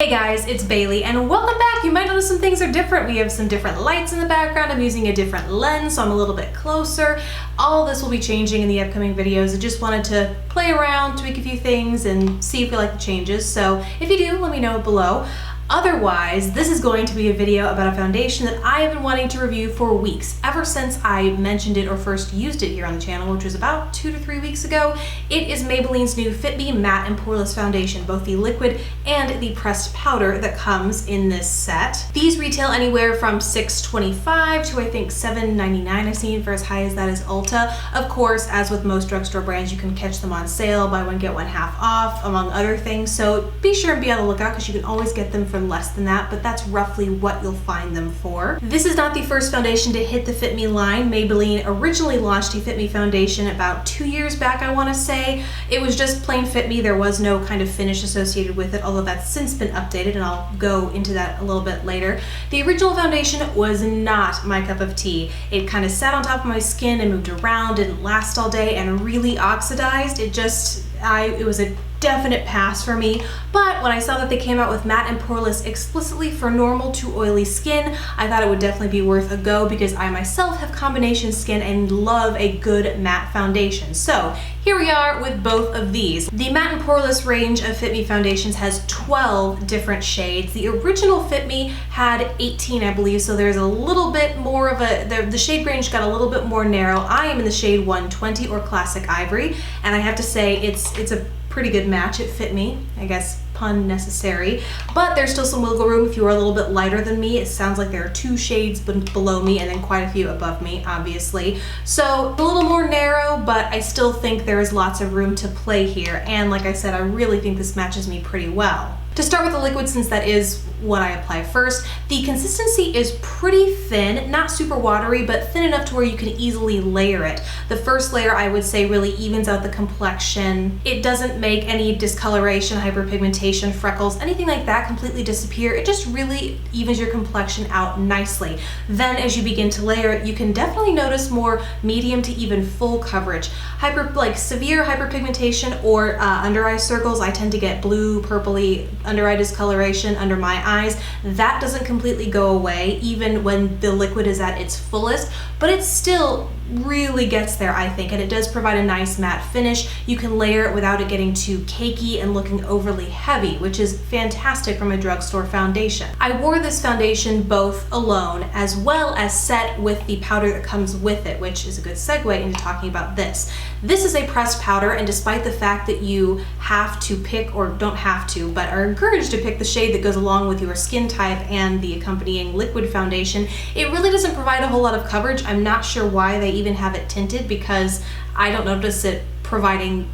Hey guys, it's Bailey and welcome back. You might notice some things are different. We have some different lights in the background. I'm using a different lens, so I'm a little bit closer. All this will be changing in the upcoming videos. I just wanted to play around, tweak a few things, and see if you like the changes. So if you do, let me know below. Otherwise, this is going to be a video about a foundation that I have been wanting to review for weeks, ever since I mentioned it or first used it here on the channel, which was about 2 to 3 weeks ago. It is Maybelline's new Fit Me Matte and Poreless Foundation, both the liquid and the pressed powder that comes in this set. These retail anywhere from $6.25 to I think $7.99 I've seen for as high as that is Ulta. Of course, as with most drugstore brands, you can catch them on sale, buy one get one half off, among other things. So be sure and be on the lookout because you can always get them for less than that, but that's roughly what you'll find them for. This is not the first foundation to hit the Fit Me line. Maybelline originally launched a Fit Me foundation about 2 years back, I want to say. It was just plain Fit Me. There was no kind of finish associated with it, although that's since been updated, and I'll go into that a little bit later. The original foundation was not my cup of tea. It kind of sat on top of my skin and moved around, didn't last all day, and really oxidized. It was a definite pass for me, but when I saw that they came out with matte and poreless explicitly for normal to oily skin, I thought it would definitely be worth a go because I myself have combination skin and love a good matte foundation. So here we are with both of these. The matte and poreless range of Fit Me foundations has 12 different shades. The original Fit Me had 18, I believe, so there's a little bit more of the shade range got a little bit more narrow. I am in the shade 120 or Classic Ivory, and I have to say it's a pretty good match. It fit me, I guess, pun necessary, but there's still some wiggle room if you are a little bit lighter than me. It sounds like there are 2 shades below me and then quite a few above me, obviously. So a little more narrow, but I still think there is lots of room to play here. And like I said, I really think this matches me pretty well. To start with the liquid, since that is what I apply first, the consistency is pretty thin, not super watery, but thin enough to where you can easily layer it. The first layer, I would say, really evens out the complexion. It doesn't make any discoloration, hyperpigmentation, freckles, anything like that completely disappear. It just really evens your complexion out nicely. Then as you begin to layer it, you can definitely notice more medium to even full coverage. Severe hyperpigmentation or under eye circles, I tend to get blue, purpley, under eye discoloration under my eyes. That doesn't completely go away even when the liquid is at its fullest, but it still really gets there, I think, and it does provide a nice matte finish. You can layer it without it getting too cakey and looking overly heavy, which is fantastic from a drugstore foundation. I wore this foundation both alone as well as set with the powder that comes with it, which is a good segue into talking about this. This is a pressed powder, and despite the fact that you have to pick, or don't have to, but are encouraged to pick the shade that goes along with your skin type and the accompanying liquid foundation, it really doesn't provide a whole lot of coverage. I'm not sure why they even have it tinted because I don't notice it providing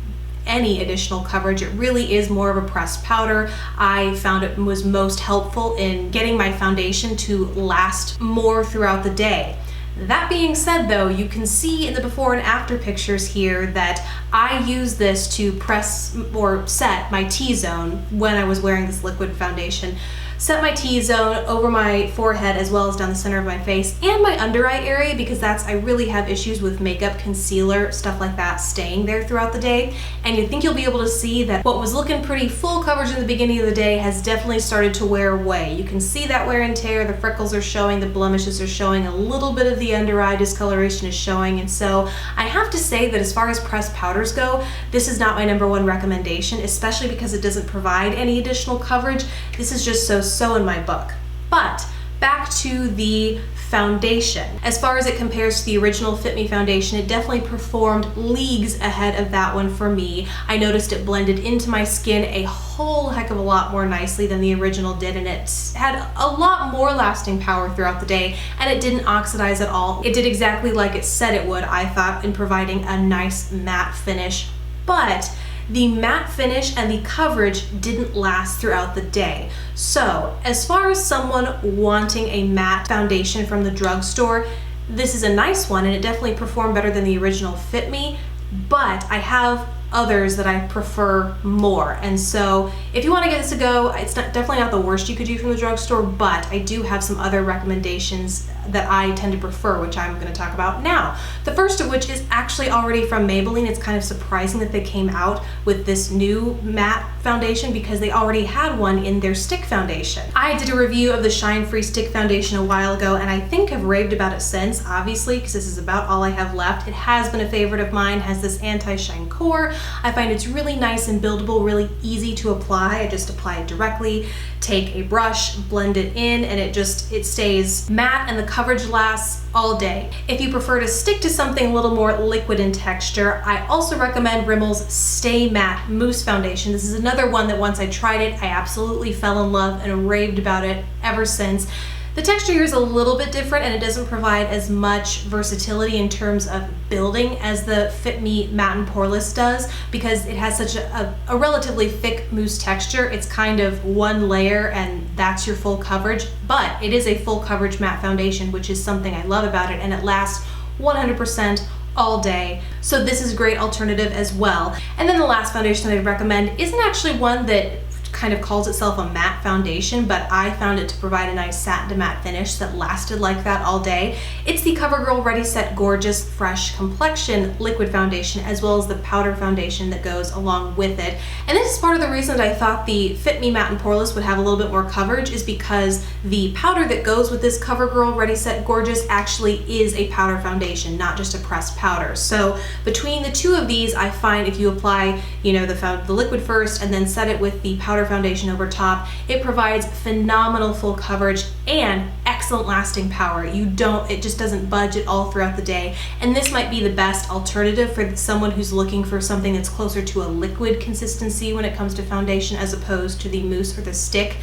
any additional coverage. It really is more of a pressed powder. I found it was most helpful in getting my foundation to last more throughout the day. That being said though, you can see in the before and after pictures here that I use this to press or set my T-zone when I was wearing this liquid foundation. Set my T-zone over my forehead as well as down the center of my face and my under eye area, because I really have issues with makeup, concealer, stuff like that staying there throughout the day. And you think you'll be able to see that what was looking pretty full coverage in the beginning of the day has definitely started to wear away. You can see that wear and tear, the freckles are showing, the blemishes are showing, a little bit of the under eye discoloration is showing. And so I have to say that as far as pressed powders go, this is not my #1 recommendation, especially because it doesn't provide any additional coverage. This is just so in my book. But back to the foundation. As far as it compares to the original Fit Me foundation, it definitely performed leagues ahead of that one for me. I noticed it blended into my skin a whole heck of a lot more nicely than the original did, and it had a lot more lasting power throughout the day, and it didn't oxidize at all. It did exactly like it said it would, I thought, in providing a nice matte finish, but the matte finish and the coverage didn't last throughout the day. So as far as someone wanting a matte foundation from the drugstore, this is a nice one and it definitely performed better than the original Fit Me, but I have others that I prefer more. And so if you want to give this a go, it's definitely not the worst you could do from the drugstore, but I do have some other recommendations that I tend to prefer, which I'm going to talk about now. The first of which is actually already from Maybelline. It's kind of surprising that they came out with this new matte foundation because they already had one in their stick foundation. I did a review of the Shine Free Stick Foundation a while ago, and I think I've raved about it since, obviously, because this is about all I have left. It has been a favorite of mine, has this anti-shine core. I find it's really nice and buildable, really easy to apply. I just apply it directly, take a brush, blend it in, and it stays matte and the coverage lasts all day. If you prefer to stick to something a little more liquid in texture, I also recommend Rimmel's Stay Matte Mousse Foundation. This is another one that once I tried it, I absolutely fell in love and raved about it ever since. The texture here is a little bit different and it doesn't provide as much versatility in terms of building as the Fit Me Matte and Poreless does because it has such a relatively thick mousse texture. It's kind of one layer and that's your full coverage, but it is a full coverage matte foundation, which is something I love about it, and it lasts 100% all day. So this is a great alternative as well. And then the last foundation that I'd recommend isn't actually one that kind of calls itself a matte foundation, but I found it to provide a nice satin to matte finish that lasted like that all day. It's the CoverGirl Ready Set Gorgeous Fresh Complexion Liquid Foundation, as well as the powder foundation that goes along with it. And this is part of the reason that I thought the Fit Me Matte and Poreless would have a little bit more coverage, is because the powder that goes with this CoverGirl Ready Set Gorgeous actually is a powder foundation, not just a pressed powder. So between the two of these, I find if you apply, the liquid first and then set it with the powder foundation over top, it provides phenomenal full coverage and excellent lasting power. It just doesn't budge at all throughout the day. And this might be the best alternative for someone who's looking for something that's closer to a liquid consistency when it comes to foundation as opposed to the mousse or the stick.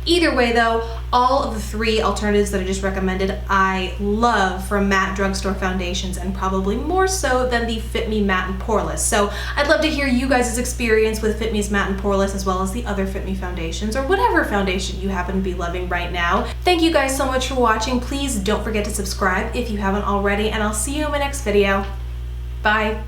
Either way though, all of the three alternatives that I just recommended I love from matte drugstore foundations, and probably more so than the Fit Me Matte and Poreless. So I'd love to hear you guys' experience with Fit Me's Matte and Poreless, as well as the other Fit Me foundations, or whatever foundation you happen to be loving right now. Thank you guys so much for watching. Please don't forget to subscribe if you haven't already, and I'll see you in my next video. Bye.